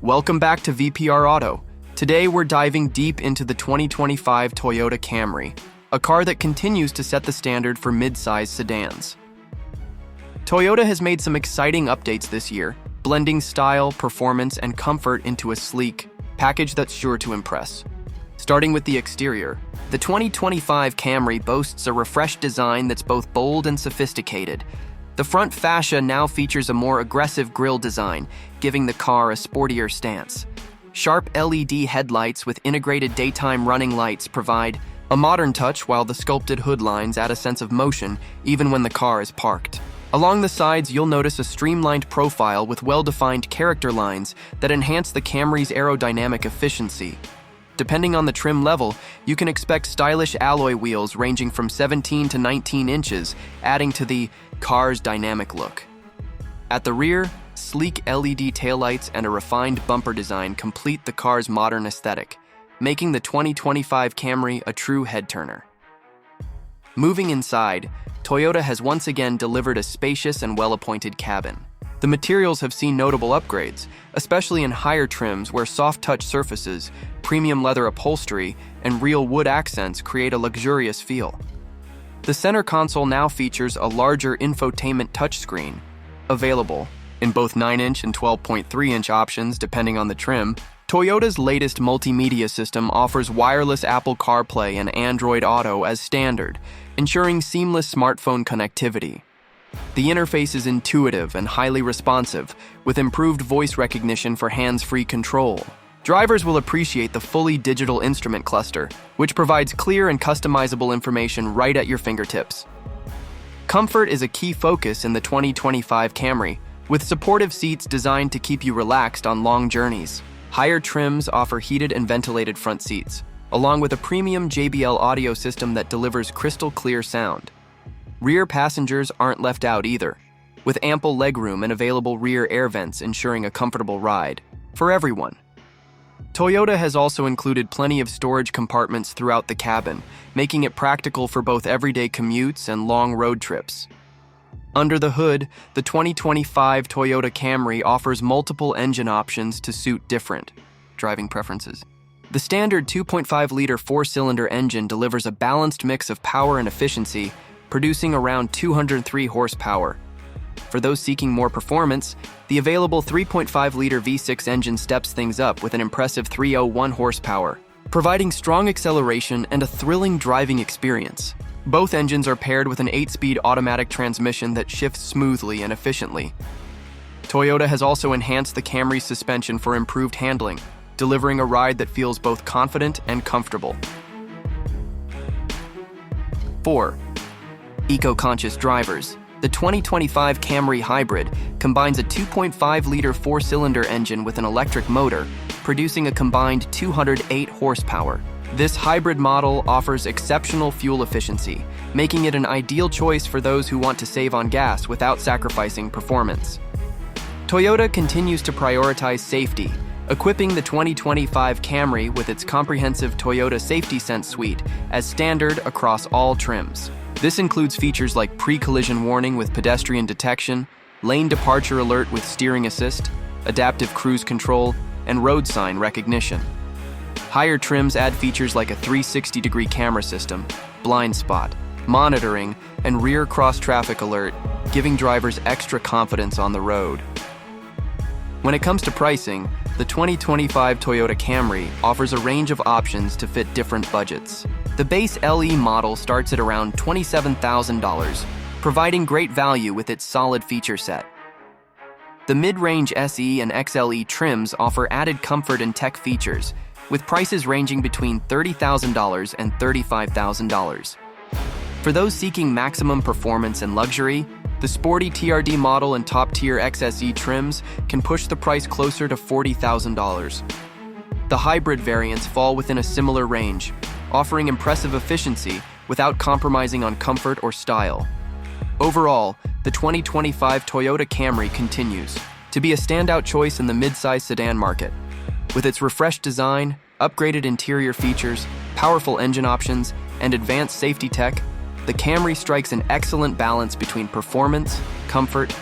Welcome back to VPR Auto. Today we're diving deep into the 2025 Toyota Camry, a car that continues to set the standard for mid-size sedans. Toyota has made some exciting updates this year, blending style, performance, and comfort into a sleek package that's sure to impress. Starting with the exterior, the 2025 Camry boasts a refreshed design that's both bold and sophisticated. The front fascia now features a more aggressive grille design, giving the car a sportier stance. Sharp LED headlights with integrated daytime running lights provide a modern touch, while the sculpted hood lines add a sense of motion even when the car is parked. Along the sides, you'll notice a streamlined profile with well-defined character lines that enhance the Camry's aerodynamic efficiency. Depending on the trim level, you can expect stylish alloy wheels ranging from 17 to 19 inches, adding to the car's dynamic look. At the rear, sleek LED taillights and a refined bumper design complete the car's modern aesthetic, making the 2025 Camry a true head-turner. Moving inside, Toyota has once again delivered a spacious and well-appointed cabin. The materials have seen notable upgrades, especially in higher trims where soft-touch surfaces, premium leather upholstery, and real wood accents create a luxurious feel. The center console now features a larger infotainment touchscreen, available in both 9-inch and 12.3-inch options depending on the trim. Toyota's latest multimedia system offers wireless Apple CarPlay and Android Auto as standard, ensuring seamless smartphone connectivity. The interface is intuitive and highly responsive, with improved voice recognition for hands-free control. Drivers will appreciate the fully digital instrument cluster, which provides clear and customizable information right at your fingertips. Comfort is a key focus in the 2025 Camry, with supportive seats designed to keep you relaxed on long journeys. Higher trims offer heated and ventilated front seats, along with a premium JBL audio system that delivers crystal-clear sound. Rear passengers aren't left out either, with ample legroom and available rear air vents ensuring a comfortable ride for everyone. Toyota has also included plenty of storage compartments throughout the cabin, making it practical for both everyday commutes and long road trips. Under the hood, the 2025 Toyota Camry offers multiple engine options to suit different driving preferences. The standard 2.5-liter four-cylinder engine delivers a balanced mix of power and efficiency, producing around 203 horsepower. For those seeking more performance, the available 3.5-liter V6 engine steps things up with an impressive 301 horsepower, providing strong acceleration and a thrilling driving experience. Both engines are paired with an 8-speed automatic transmission that shifts smoothly and efficiently. Toyota has also enhanced the Camry's suspension for improved handling, delivering a ride that feels both confident and comfortable. 4. Eco-conscious drivers. The 2025 Camry Hybrid combines a 2.5-liter four-cylinder engine with an electric motor, producing a combined 208 horsepower. This hybrid model offers exceptional fuel efficiency, making it an ideal choice for those who want to save on gas without sacrificing performance. Toyota continues to prioritize safety, equipping the 2025 Camry with its comprehensive Toyota Safety Sense suite as standard across all trims. This includes features like pre-collision warning with pedestrian detection, lane departure alert with steering assist, adaptive cruise control, and road sign recognition. Higher trims add features like a 360-degree camera system, blind spot, monitoring, and rear cross-traffic alert, giving drivers extra confidence on the road. When it comes to pricing, the 2025 Toyota Camry offers a range of options to fit different budgets. The base LE model starts at around $27,000, providing great value with its solid feature set. The mid-range SE and XLE trims offer added comfort and tech features, with prices ranging between $30,000 and $35,000. For those seeking maximum performance and luxury, the sporty TRD model and top-tier XSE trims can push the price closer to $40,000. The hybrid variants fall within a similar range, offering impressive efficiency without compromising on comfort or style. Overall, the 2025 Toyota Camry continues to be a standout choice in the mid-size sedan market. With its refreshed design, upgraded interior features, powerful engine options, and advanced safety tech, the Camry strikes an excellent balance between performance, comfort,